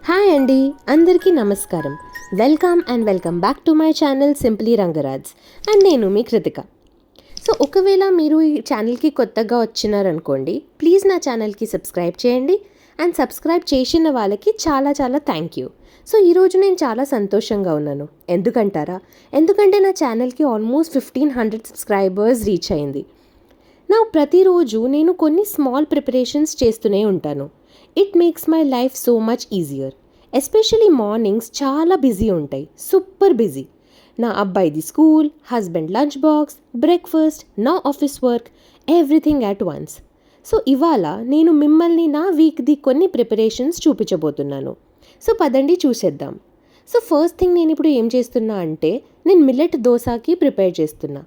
Hi అండి, అందరికీ నమస్కారం. Welcome back to my channel simply Rangaraj. And నేను మీ కృతిక. సో ఒకవేళ మీరు ఈ ఛానల్కి కొత్తగా వచ్చినారనుకోండి, ప్లీజ్ నా ఛానల్కి సబ్స్క్రైబ్ చేయండి. అండ్ సబ్స్క్రైబ్ చేసిన వాళ్ళకి చాలా చాలా థ్యాంక్ యూ. సో ఈరోజు నేను చాలా సంతోషంగా ఉన్నాను. ఎందుకంటే నా ఛానల్కి ఆల్మోస్ట్ 1500 సబ్స్క్రైబర్స్ రీచ్ అయింది. నా ప్రతిరోజు నేను కొన్ని స్మాల్ ప్రిపరేషన్స్ చేస్తూనే ఉంటాను. It makes my life so much easier. Especially mornings చాలా బిజీ ఉంటాయి, సూపర్ బిజీ. నా అబ్బాయిది school, husband lunch box, breakfast, నా office work, everything at once. So ఇవాళ నేను మిమ్మల్ని నా వీక్ది కొన్ని ప్రిపరేషన్స్ చూపించబోతున్నాను. సో పదండి చూసేద్దాం. సో ఫస్ట్ థింగ్ నేను ఇప్పుడు ఏం చేస్తున్నా అంటే, నేను మిల్లెట్ దోశకి ప్రిపేర్ చేస్తున్నా.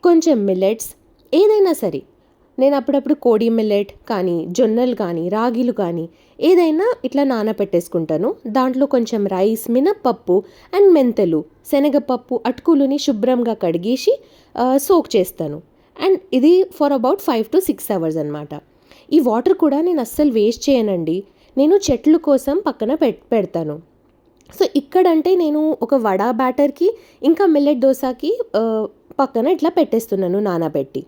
కొంచెం మిల్లెట్స్ ఏదైనా సరే, నేను అప్పుడప్పుడు కోడి మిల్లెట్ కానీ, జొన్నలు కానీ, రాగిలు కానీ ఏదైనా ఇట్లా నానబెట్టేసుకుంటాను. దాంట్లో కొంచెం రైస్, మినప్పప్పు అండ్ మెంతులు, శనగపప్పు, అటుకులని శుభ్రంగా కడిగేసి సోక్ చేస్తాను. అండ్ ఇది ఫర్ అబౌట్ 5 to 6 hours అనమాట. ఈ వాటర్ కూడా నేను అస్సలు వేస్ట్ చేయనండి. నేను చెట్ల కోసం పక్కన పెడతాను. సో ఇక్కడంటే నేను ఒక వడా బ్యాటర్కి ఇంకా మిల్లెట్ దోశకి పక్కన ఇట్లా పెట్టేస్తున్నాను నానబెట్టి.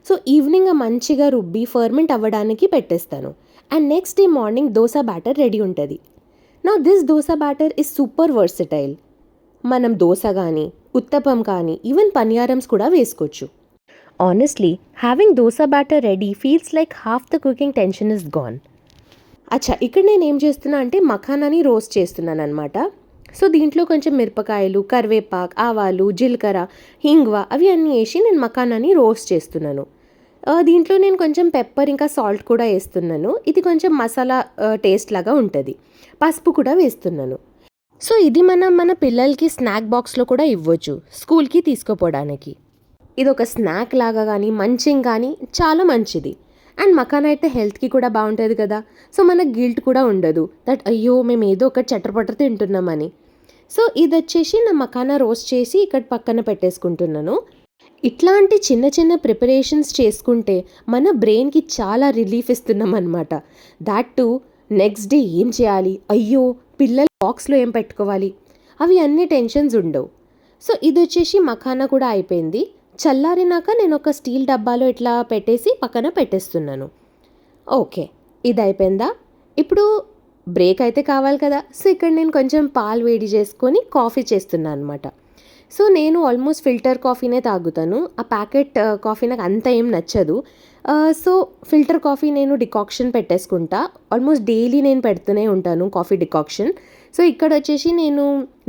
సో ఈవినింగ్ మంచిగా రుబ్బి ఫర్మెంట్ అవ్వడానికి పెట్టేస్తాను. And next day morning dosa batter ready ఉంటుంది. నా this dosa batter is super versatile. మనం దోశ కానీ, ఉత్తపం కానీ, ఈవెన్ పనియారమ్స్ కూడా వేసుకోవచ్చు. Honestly having dosa batter ready feels like half the cooking tension is gone. అచ్చా, ఇక్కడ నేను ఏం చేస్తున్నా అంటే మఖానాని రోస్ట్ చేస్తున్నాను అనమాట. సో దీంట్లో కొంచెం మిరపకాయలు, కరివేపాకు, ఆవాలు, జీలకర్ర, హింగ్వ అవి అన్నీ వేసి నేను మఖానాని రోస్ట్ చేస్తున్నాను. దీంట్లో నేను కొంచెం పెప్పర్ ఇంకా సాల్ట్ కూడా వేస్తున్నాను. ఇది కొంచెం మసాలా టేస్ట్ లాగా ఉంటుంది. పసుపు కూడా వేస్తున్నాను. సో ఇది మన పిల్లలకి స్నాక్ బాక్స్లో కూడా ఇవ్వచ్చు, స్కూల్కి తీసుకుపోవడానికి. ఇది ఒక స్నాక్ లాగా కానీ, మంచింగ్ కానీ చాలా మంచిది. అండ్ మఖానా అయితే హెల్త్కి కూడా బాగుంటుంది కదా. సో మనకు గిల్ట్ కూడా ఉండదు దట్ అయ్యో మేము ఏదో ఒకటి చట్టపట్ట తింటున్నామని. సో ఇది వచ్చేసి నా మఖానా రోస్ట్ చేసి ఇక్కడ పక్కన పెట్టేసుకుంటున్నాను. ఇట్లాంటి చిన్న చిన్న ప్రిపరేషన్స్ చేసుకుంటే మన బ్రెయిన్కి చాలా రిలీఫ్ ఇస్తున్నాం అనమాట. దాట్ టు నెక్స్ట్ డే ఏం చేయాలి, అయ్యో పిల్లల బాక్స్లో ఏం పెట్టుకోవాలి, అవి అన్ని టెన్షన్స్ ఉండవు. సో ఇది వచ్చేసి మఖానా కూడా అయిపోయింది. చల్లారినాక నేను ఒక స్టీల్ డబ్బాలో ఇట్లా పెట్టేసి పక్కన పెట్టేస్తున్నాను. ఓకే, ఇది అయిపోయిందా? ఇప్పుడు బ్రేక్ అయితే కావాలి కదా. సో ఇక్కడ నేను కొంచెం పాలు వేడి చేసుకొని కాఫీ చేస్తున్నాను అనమాట. సో నేను ఆల్మోస్ట్ ఫిల్టర్ కాఫీనే తాగుతాను. ఆ ప్యాకెట్ కాఫీ నాకు అంత ఏం నచ్చదు. సో ఫిల్టర్ కాఫీ నేను డికాక్షన్ పెట్టేసుకుంటా. ఆల్మోస్ట్ డైలీ నేను పెడుతూనే ఉంటాను కాఫీ డికాక్షన్. సో ఇక్కడ వచ్చేసి నేను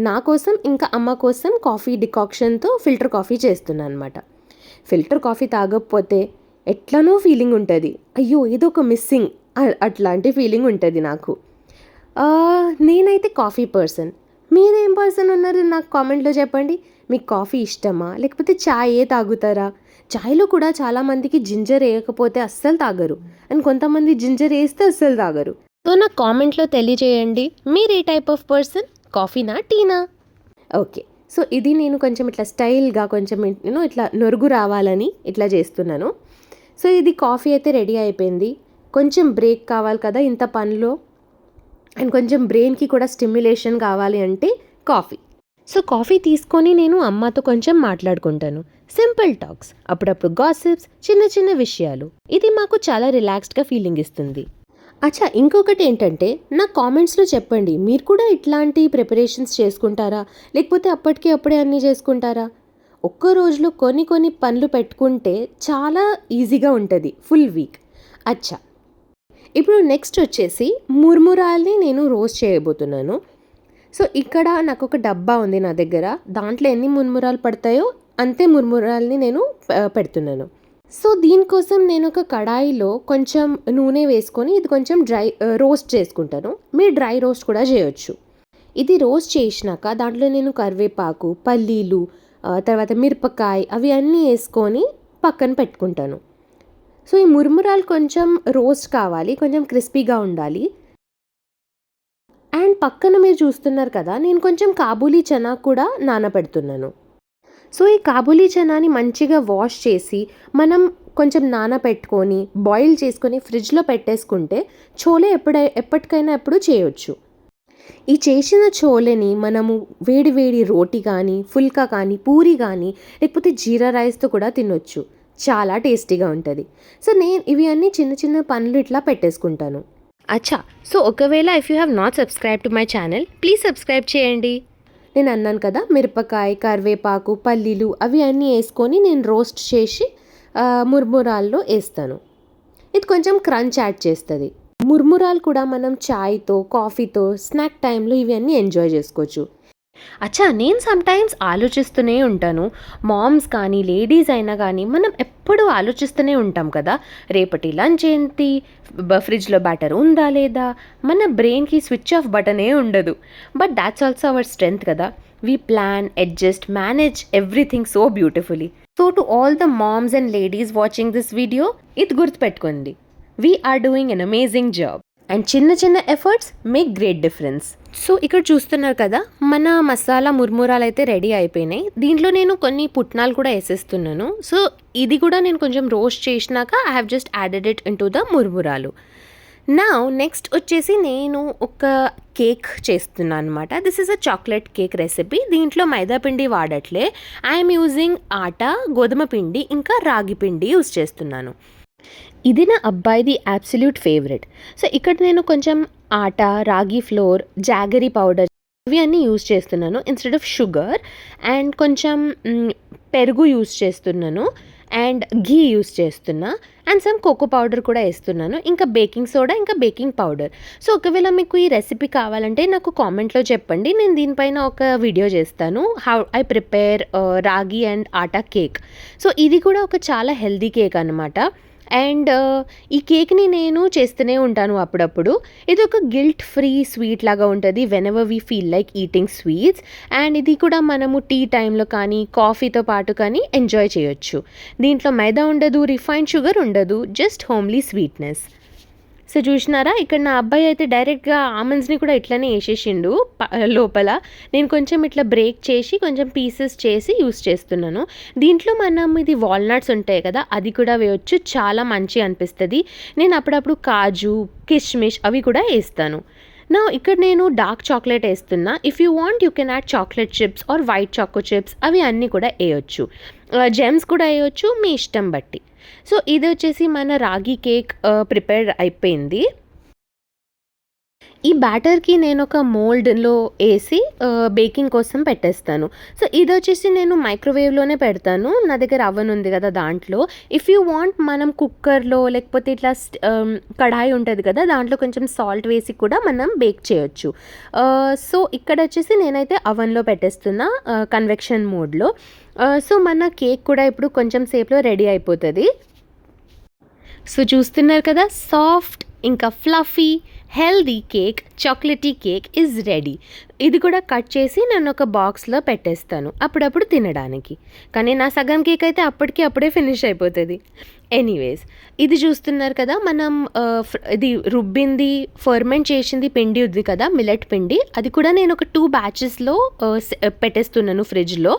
నా కోసం ఇంకా అమ్మ కోసం కాఫీ డికాక్షన్తో ఫిల్టర్ కాఫీ చేస్తున్నాను అనమాట. ఫిల్టర్ కాఫీ తాగకపోతే ఎట్లనో ఫీలింగ్ ఉంటుంది, అయ్యో ఏదో ఒక మిస్సింగ్ అట్లాంటి ఫీలింగ్ ఉంటుంది నాకు. నేనైతే కాఫీ పర్సన్. మీరేం పర్సన్ ఉన్నారు నాకు కామెంట్లో చెప్పండి. మీకు కాఫీ ఇష్టమా, లేకపోతే చాయ్ తాగుతారా? చాయ్లో కూడా చాలామందికి జింజర్ వేయకపోతే అస్సలు తాగరు, అండ్ కొంతమంది జింజర్ వేస్తే అస్సలు తాగరు. సో నాకు కామెంట్లో తెలియజేయండి, మీరు ఏ టైప్ ఆఫ్ పర్సన్, కాఫీనా టీనా? ఓకే, సో ఇది నేను కొంచెం ఇట్లా స్టైల్గా కొంచెం నేను ఇట్లా నొరుగు రావాలని ఇట్లా చేస్తున్నాను. సో ఇది కాఫీ అయితే రెడీ అయిపోయింది. కొంచెం బ్రేక్ కావాలి కదా ఇంత పనిలో, అండ్ కొంచెం బ్రెయిన్కి కూడా స్టిమ్యులేషన్ కావాలి అంటే కాఫీ. సో కాఫీ తీసుకొని నేను అమ్మతో కొంచెం మాట్లాడుకుంటాను. సింపుల్ టాక్స్, అప్పుడప్పుడు గాసిప్స్, చిన్న చిన్న విషయాలు. ఇది మాకు చాలా రిలాక్స్డ్గా ఫీలింగ్ ఇస్తుంది. అచ్చా, ఇంకొకటి ఏంటంటే నా కామెంట్స్లో చెప్పండి, మీరు కూడా ఇట్లాంటి ప్రిపరేషన్స్ చేసుకుంటారా, లేకపోతే అప్పటికే అన్నీ చేసుకుంటారా? ఒక్క రోజులో కొన్ని పనులు పెట్టుకుంటే చాలా ఈజీగా ఉంటుంది ఫుల్ వీక్. అచ్చా, ఇప్పుడు నెక్స్ట్ వచ్చేసి ముర్మురాల్ని నేను రోస్ట్ చేయబోతున్నాను. సో ఇక్కడ నాకు ఒక డబ్బా ఉంది నా దగ్గర, దాంట్లో ఎన్ని ముర్మురాలు పడతాయో అంతే ముర్మురాల్ని నేను పెడుతున్నాను. సో దీనికోసం నేను ఒక కడాయిలో కొంచెం నూనె వేసుకొని ఇది కొంచెం రోస్ట్ చేసుకుంటాను. మీరు డ్రై రోస్ట్ కూడా చేయొచ్చు. ఇది రోస్ట్ చేసినాక దాంట్లో నేను కరివేపాకు, పల్లీలు, తర్వాత మిరపకాయ అవి అన్నీ వేసుకొని పక్కన పెట్టుకుంటాను. సో ఈ మురుమురాలు కొంచెం రోస్ట్ కావాలి, కొంచెం క్రిస్పీగా ఉండాలి. అండ్ పక్కన మీరు చూస్తున్నారు కదా, నేను కొంచెం కాబూలీ చనా కూడా నానబెడుతున్నాను. సో ఈ కాబూలీ చనాని మంచిగా వాష్ చేసి మనం కొంచెం నానబెట్టుకొని బాయిల్ చేసుకొని ఫ్రిడ్జ్లో పెట్టేసుకుంటే చోలే ఎప్పటికైనా ఎప్పుడు చేయొచ్చు. ఈ చేసిన చోలేని మనము వేడి వేడి రోటి కానీ, ఫుల్కా కానీ, పూరి కానీ, లేకపోతే జీరా రైస్‌తో కూడా తినొచ్చు. చాలా టేస్టీగా ఉంటది. సో, నేను ఇవి అన్నీ చిన్న చిన్న పనులు ఇట్లా పెట్టేసుకుంటాను. అచ్చా! సో, ఒకవేళ if you have not subscribe to my channel, please subscribe చేయండి. నేను అన్నాను కదా, మిరపకాయ, కరివేపాకు, పల్లీలు అవి అన్నీ యేసుకొని నేను రోస్ట్ చేసి మురుమురాల్లో యేస్తాను. ఇది కొంచెం క్రంచ్ యాడ్ చేస్తది. మురుమురాలు కూడా మనం చాయ్‌తో, కాఫీతో, స్నాక్ టైమ్‌లో ఇవన్నీ ఎంజాయ్ చేసుకోవచ్చు. అచ్చా! నేను సమ్‌టైమ్స్ ఆలోచిస్తూనే ఉంటాను. మామ్స్ కానీ, లేడీస్ అయినా గానీ, మనం ఎప్పుడూ ఆలోచిస్తూనే ఉంటాం కదా! రేపటి లంచ్ ఏంటి? ఫ్రిడ్జ్‌లో బ్యాటర్ ఉందా లేదా? మన బ్రెయిన్‌కి స్విచ్ ఆఫ్ బటనే ఉండదు. But thoughts also our strength కదా! We plan, adjust, manage everything so beautifully. So to all the moms and ladies watching this video, ఇది గుర్తుపెట్టుకోండి. We are doing an amazing job. And చిన్న చిన్న efforts make great difference. So ఇక్కడ చూస్తున్నారు కదా, మన మసాలా ముర్మురాలు అయితే రెడీ అయిపోయినాయి. దీంట్లో నేను కొన్ని పుట్నాలు కూడా వేసేస్తున్నాను. సో ఇది కూడా నేను కొంచెం రోస్ట్ చేసినాక I have just added it in to the ముర్మురాలు. నౌ నెక్స్ట్ వచ్చేసి నేను ఒక కేక్ చేస్తున్నాను అనమాట. This is a chocolate cake recipe. దీంట్లో మైదా పిండి వాడట్లే. ఐఎమ్ యూజింగ్ ఆటా, గోధుమ పిండి ఇంకా రాగి పిండి యూజ్ చేస్తున్నాను. ఇది నా అబ్బాయిది అబ్సల్యూట్ ఫేవరెట్. సో ఇక్కడ నేను కొంచెం ఆటా, రాగి ఫ్లోర్, జాగరీ పౌడర్ ఇవి అన్నీ యూజ్ చేస్తున్నాను ఇన్స్టెడ్ ఆఫ్ షుగర్. అండ్ కొంచెం పెరుగు యూజ్ చేస్తున్నాను అండ్ ఘీ యూజ్ చేస్తున్నా అండ్ సమ్ కోకో పౌడర్ కూడా వేస్తున్నాను. ఇంకా బేకింగ్ సోడా, ఇంకా బేకింగ్ పౌడర్. సో ఒకవేళ మీకు ఈ రెసిపీ కావాలంటే నాకు కామెంట్లో చెప్పండి. నేను దీనిపైన ఒక వీడియో చేస్తాను, హౌ ఐ ప్రిపేర్ రాగి అండ్ ఆటా కేక్. సో ఇది కూడా ఒక చాలా హెల్దీ కేక్ అనమాట. అండ్ ఈ కేక్ని నేను చేస్తూనే ఉంటాను అప్పుడప్పుడు. ఇది ఒక గిల్ట్ ఫ్రీ స్వీట్ లాగా ఉంటుంది whenever we feel like eating sweets. And ఇది కూడా మనము టీ టైంలో కానీ, కాఫీతో పాటు కానీ ఎంజాయ్ చేయొచ్చు. దీంట్లో మైదా ఉండదు, రిఫైన్డ్ షుగర్ ఉండదు, జస్ట్ హోమ్లీ స్వీట్నెస్. సో చూసినారా, ఇక్కడ నా అబ్బాయి అయితే డైరెక్ట్గా ఆమండ్స్ని కూడా ఇట్లనే వేసేసిండు లోపల. నేను కొంచెం ఇట్లా బ్రేక్ చేసి కొంచెం పీసెస్ చేసి యూస్ చేస్తున్నాను. దీంట్లో మనం ఇది వాల్నట్స్ ఉంటాయి కదా, అది కూడా వేయొచ్చు, చాలా మంచి అనిపిస్తుంది. నేను అప్పుడప్పుడు కాజు, కిష్మిష్ అవి కూడా వేస్తాను. నా ఇక్కడ నేను డార్క్ చాక్లెట్ వేస్తున్నా. If you want you can add chocolate chips or white choco chips, అవి అన్నీ కూడా వేయొచ్చు. జెమ్స్ కూడా వేయొచ్చు, మీ ఇష్టం బట్టి. సో ఇది వచ్చేసి మన రాగి కేక్ ప్రిపేర్ అయిపోయింది. ఈ బ్యాటర్కి నేను ఒక మోల్డ్లో వేసి బేకింగ్ కోసం పెట్టేస్తాను. సో ఇది వచ్చేసి నేను మైక్రోవేవ్లోనే పెడతాను. నా దగ్గర అవన్ ఉంది కదా దాంట్లో. ఇఫ్ యూ వాంట్ మనం కుక్కర్లో లేకపోతే ఇట్లా కడాయి ఉంటుంది కదా, దాంట్లో కొంచెం సాల్ట్ వేసి కూడా మనం బేక్ చేయొచ్చు. సో ఇక్కడ వచ్చేసి నేనైతే అవన్లో పెట్టేస్తున్నా కన్వెక్షన్ మోడ్లో. సో మన కేక్ కూడా ఇప్పుడు కొంచెం సేపులో రెడీ అయిపోతుంది. సో చూస్తున్నారు కదా, సాఫ్ట్ ఇంకా fluffy healthy cake, chocolatey cake is ready. ఇది కూడా కట్ చేసి నేను ఒక బాక్స్లో పెట్టేస్తాను అప్పుడప్పుడు తినడానికి. కానీ నా సగం కేక్ అయితే అప్పుడే ఫినిష్ అయిపోతుంది. ఎనీవేస్, ఇది చూస్తున్నారు కదా, మనం ఇది రుబ్బింది, ఫర్మెంట్ చేసింది పిండి ఉంది కదా, మిల్లెట్ పిండి, అది కూడా నేను ఒక 2 బ్యాచెస్లో పెట్టేస్తున్నాను ఫ్రిడ్జ్లో.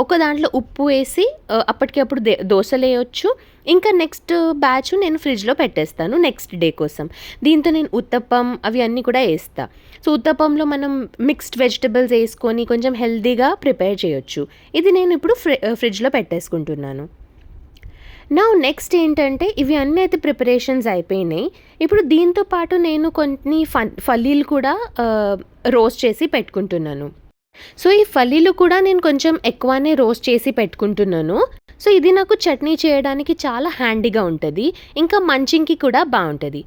ఒక దాంట్లో ఉప్పు వేసి అప్పటికప్పుడు దోశలు వేయొచ్చు. ఇంకా నెక్స్ట్ బ్యాచ్ నేను ఫ్రిడ్జ్లో పెట్టేస్తాను నెక్స్ట్ డే కోసం. దీంతో నేను ఉత్తప్పం అవి అన్నీ కూడా వేస్తా. సో ఉత్తప్పంలో మనం మిక్స్డ్ వెజిటబుల్స్ వేసుకొని కొంచెం హెల్తీగా ప్రిపేర్ చేయొచ్చు. ఇది నేను ఇప్పుడు ఫ్రిడ్జ్లో పెట్టేసుకుంటున్నాను. నా నెక్స్ట్ ఏంటంటే, ఇవి అన్నీ అయితే ప్రిపరేషన్స్ అయిపోయినాయి. ఇప్పుడు దీంతో పాటు నేను కొన్ని ఫల్లీలు కూడా రోస్ట్ చేసి పెట్టుకుంటున్నాను. సో ఈ ఫల్లీలు కూడా నేను కొంచెం ఎక్కువనే రోస్ట్ చేసి పెట్టుకుంటున్నాను. సో ఇది నాకు చట్నీ చేయడానికి చాలా హ్యాండీగా ఉంటుంది, ఇంకా మంచింగ్కి కూడా బాగుంటుంది.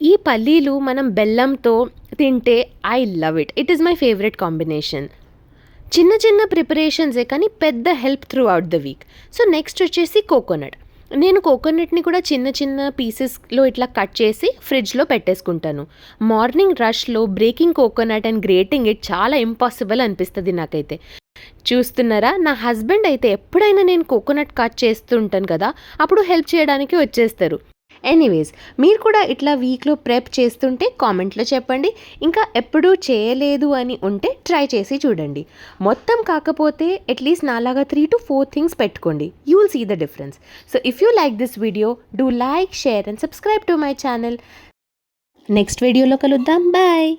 ఈ పల్లీలు మనం బెల్లంతో తింటే I love it. It is my favourite combination. చిన్న చిన్న ప్రిపరేషన్సే కానీ పెద్ద help through out the week. So next వచ్చేసి కోకోనట్. నేను కోకోనట్ని కూడా చిన్న చిన్న పీసెస్లో ఇట్లా కట్ చేసి ఫ్రిడ్జ్లో పెట్టేసుకుంటాను. మార్నింగ్ రష్లో breaking coconut and grating it చాలా ఇంపాసిబుల్ అనిపిస్తుంది నాకైతే. చూస్తున్నారా, నా హస్బెండ్ అయితే ఎప్పుడైనా నేను కోకోనట్ కట్ చేస్తుంటాను కదా, అప్పుడు హెల్ప్ చేయడానికి వచ్చేస్తారు. ఎనీవేస్, మీరు కూడా ఇట్లా వీక్లో ప్రెప్ చేస్తుంటే కామెంట్లో చెప్పండి. ఇంకా ఎప్పుడూ చేయలేదు అని ఉంటే ట్రై చేసి చూడండి. మొత్తం కాకపోతే అట్లీస్ట్ నాలాగా 3 to 4 థింగ్స్ పెట్టుకోండి. You will see the difference. So if you like this video, do like, share and subscribe to my channel. Next వీడియోలో కలుద్దాం. బాయ్.